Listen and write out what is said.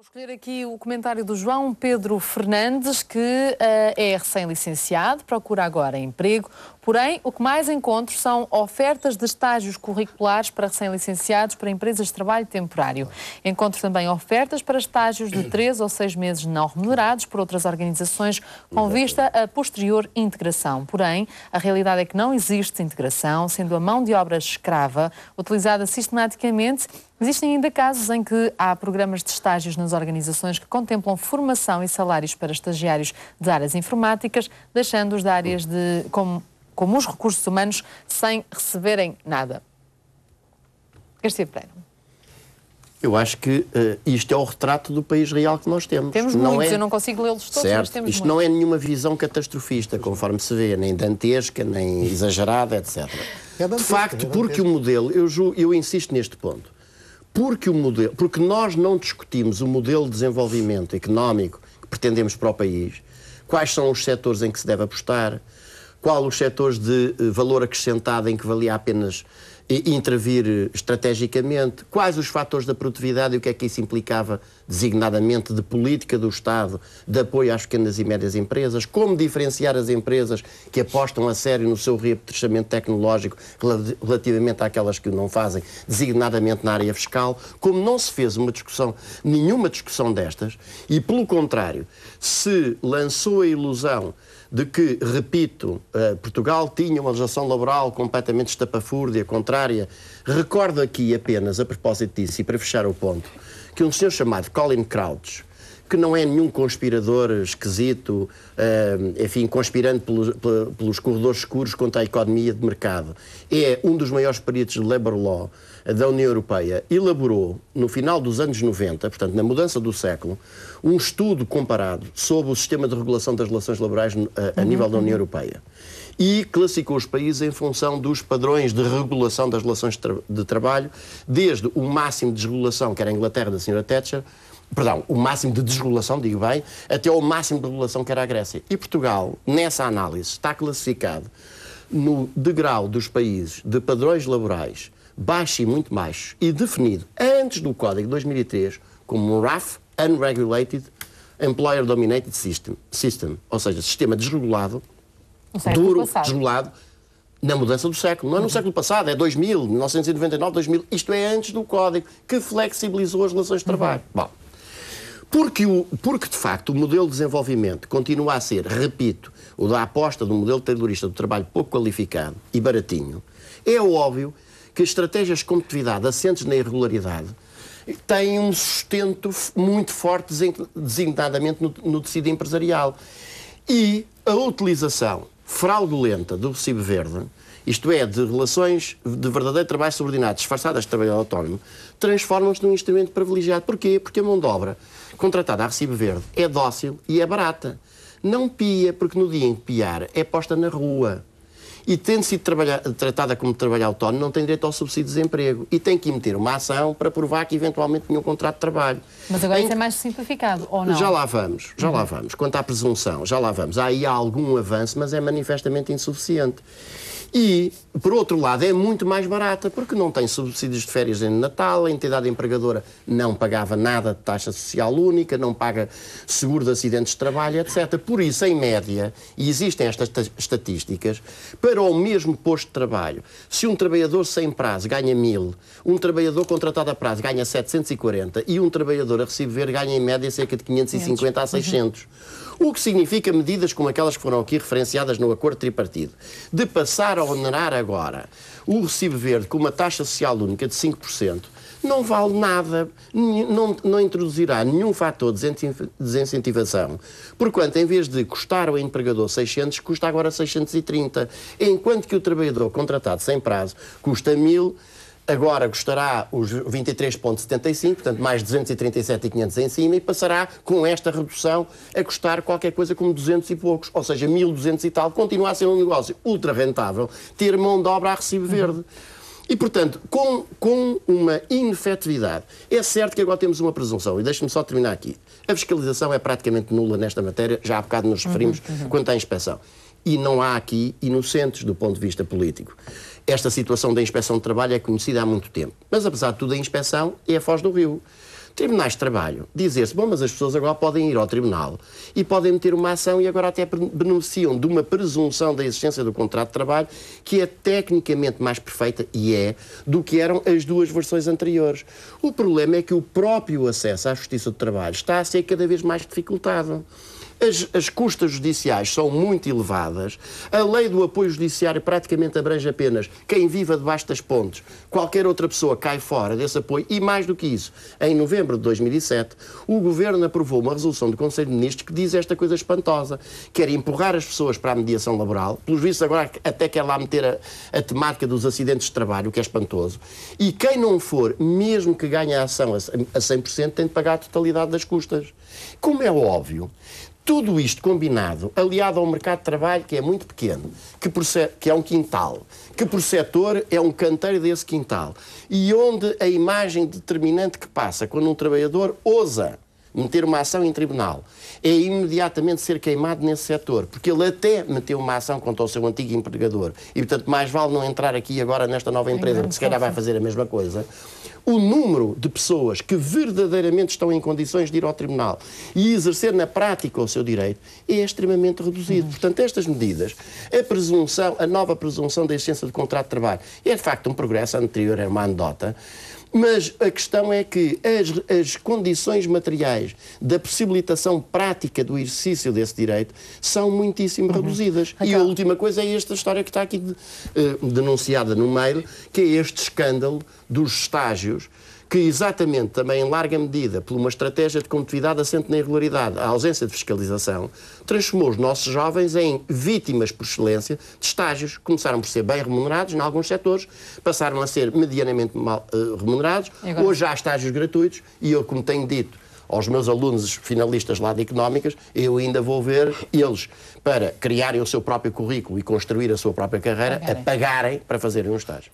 Vou escolher aqui o comentário do João Pedro Fernandes, que é recém-licenciado, procura agora emprego. Porém, o que mais encontro são ofertas de estágios curriculares para recém-licenciados para empresas de trabalho temporário. Encontro também ofertas para estágios de 3 ou 6 meses não remunerados por outras organizações com vista a posterior integração. Porém, a realidade é que não existe integração, sendo a mão de obra escrava utilizada sistematicamente. Existem ainda casos em que há programas de estágios nas organizações que contemplam formação e salários para estagiários de áreas informáticas, deixando-os de áreas como os recursos humanos sem receberem nada. Garcia Pereira. Eu acho que isto é o retrato do país real que nós temos. Temos muitos, eu não consigo lê-los todos, certo, mas temos isto muitos. não é nenhuma visão catastrofista, conforme se vê, nem dantesca, nem exagerada, etc. De facto, porque o modelo, eu insisto neste ponto, porque nós não discutimos o modelo de desenvolvimento económico que pretendemos para o país, quais são os setores em que se deve apostar, quais os setores de valor acrescentado em que valia apenas intervir estrategicamente, quais os fatores da produtividade e o que é que isso implicava designadamente de política do Estado, de apoio às pequenas e médias empresas, como diferenciar as empresas que apostam a sério no seu reapetrechamento tecnológico relativamente àquelas que o não fazem, designadamente na área fiscal, como não se fez nenhuma discussão destas e, pelo contrário, se lançou a ilusão de que, repito, Portugal tinha uma legislação laboral completamente estapafúrdia, contrária. Recordo aqui apenas, a propósito disso, e para fechar o ponto, que um senhor chamado Colin Crouch, que não é nenhum conspirador esquisito, enfim, conspirando pelos corredores escuros contra a economia de mercado, é um dos maiores peritos de Labour Law da União Europeia, elaborou, no final dos anos 90, portanto, na mudança do século, um estudo comparado sobre o sistema de regulação das relações laborais a nível da União Europeia. E classificou os países em função dos padrões de regulação das relações de trabalho, desde o máximo de desregulação, que era a Inglaterra da Sra. Thatcher, o máximo de desregulação, digo bem, até ao máximo de regulação que era a Grécia. E Portugal, nessa análise, está classificado no degrau dos países de padrões laborais baixo e muito baixo, e definido antes do Código de 2003 como um RAF, Unregulated Employer Dominated System, ou seja, sistema desregulado, duro, desregulado, na mudança do século. Não é no século passado, é 2000, 1999, 2000. Isto é antes do Código, que flexibilizou as relações de trabalho. Bom, porque, de facto, o modelo de desenvolvimento continua a ser, repito, o da aposta do modelo terrorista do trabalho pouco qualificado e baratinho, é óbvio que as estratégias de competitividade assentes na irregularidade têm um sustento muito forte, designadamente no tecido empresarial. E a utilização fraudulenta do recibo verde, isto é, de relações de verdadeiro trabalho subordinado disfarçadas de trabalho autónomo, transformam-se num instrumento privilegiado. Porquê? Porque a mão de obra contratada a recibo verde é dócil e é barata. Não pia, porque no dia em que piar é posta na rua. E tendo sido tratada como trabalho autónomo, não tem direito ao subsídio de desemprego. E tem que emitir uma ação para provar que eventualmente tinha um contrato de trabalho. Mas agora isso é mais simplificado, ou não? Já lá vamos. Quanto à presunção, já lá vamos. Há aí algum avanço, mas é manifestamente insuficiente. E, por outro lado, é muito mais barata, porque não tem subsídios de férias em Natal, a entidade empregadora não pagava nada de taxa social única, não paga seguro de acidentes de trabalho, etc. Por isso, em média, e existem estas estatísticas, para o mesmo posto de trabalho, se um trabalhador sem prazo ganha 1000, um trabalhador contratado a prazo ganha 740 e um trabalhador a recibo verde ganha, em média, cerca de 550 a 600. O que significa medidas como aquelas que foram aqui referenciadas no acordo tripartido, de passar a onerar agora o recibo verde com uma taxa social única de 5%, não vale nada, não introduzirá nenhum fator de desincentivação, porquanto em vez de custar ao empregador 600, custa agora 630, enquanto que o trabalhador contratado sem prazo custa 1000, agora custará os 23,75, portanto mais 237.500 em cima, e passará com esta redução a custar qualquer coisa como 200 e poucos, ou seja, 1.200 e tal. Continua a ser um negócio ultra rentável ter mão de obra a recibo verde. E, portanto, com uma inefetividade. É certo que agora temos uma presunção, e deixe-me só terminar aqui. A fiscalização é praticamente nula nesta matéria, já há bocado nos referimos quanto à inspeção. E não há aqui inocentes do ponto de vista político. Esta situação da inspeção de trabalho é conhecida há muito tempo. Mas, apesar de tudo, a inspeção é a foz do rio. Tribunais de Trabalho, dizer-se, bom, mas as pessoas agora podem ir ao tribunal e podem meter uma ação e agora até beneficiam de uma presunção da existência do contrato de trabalho que é tecnicamente mais perfeita, e é, do que eram as duas versões anteriores. O problema é que o próprio acesso à Justiça do Trabalho está a ser cada vez mais dificultado. As custas judiciais são muito elevadas, a lei do apoio judiciário praticamente abrange apenas quem viva debaixo das pontes. Qualquer outra pessoa cai fora desse apoio e, mais do que isso, em novembro de 2007, o Governo aprovou uma resolução do Conselho de Ministros que diz esta coisa espantosa, quer empurrar as pessoas para a mediação laboral, pelos vistos agora até quer lá meter a temática dos acidentes de trabalho, o que é espantoso, e quem não for, mesmo que ganhe a ação a 100%, tem de pagar a totalidade das custas. Como é óbvio, tudo isto combinado, aliado ao mercado de trabalho, que é muito pequeno, que é um quintal, que por setor é um canteiro desse quintal, e onde a imagem determinante que passa quando um trabalhador ousa meter uma ação em tribunal é imediatamente ser queimado nesse setor, porque ele até meteu uma ação contra o seu antigo empregador e, portanto, mais vale não entrar aqui agora nesta nova empresa, porque se calhar vai fazer a mesma coisa. O número de pessoas que verdadeiramente estão em condições de ir ao tribunal e exercer na prática o seu direito é extremamente reduzido. Portanto, estas medidas, a nova presunção da existência do contrato de trabalho, é de facto um progresso. Anterior era uma anedota. Mas a questão é que as condições materiais da possibilitação prática do exercício desse direito são muitíssimo reduzidas. E a última coisa é esta história que está aqui denunciada no mail, que é este escândalo dos estágios, que exatamente também em larga medida por uma estratégia de competitividade assente na irregularidade, a ausência de fiscalização, transformou os nossos jovens em vítimas por excelência de estágios. Começaram por ser bem remunerados em alguns setores, passaram a ser medianamente mal remunerados, hoje há estágios gratuitos e eu, como tenho dito aos meus alunos finalistas lá de Económicas, eu ainda vou ver eles, para criarem o seu próprio currículo e construir a sua própria carreira, a pagarem para fazerem um estágio.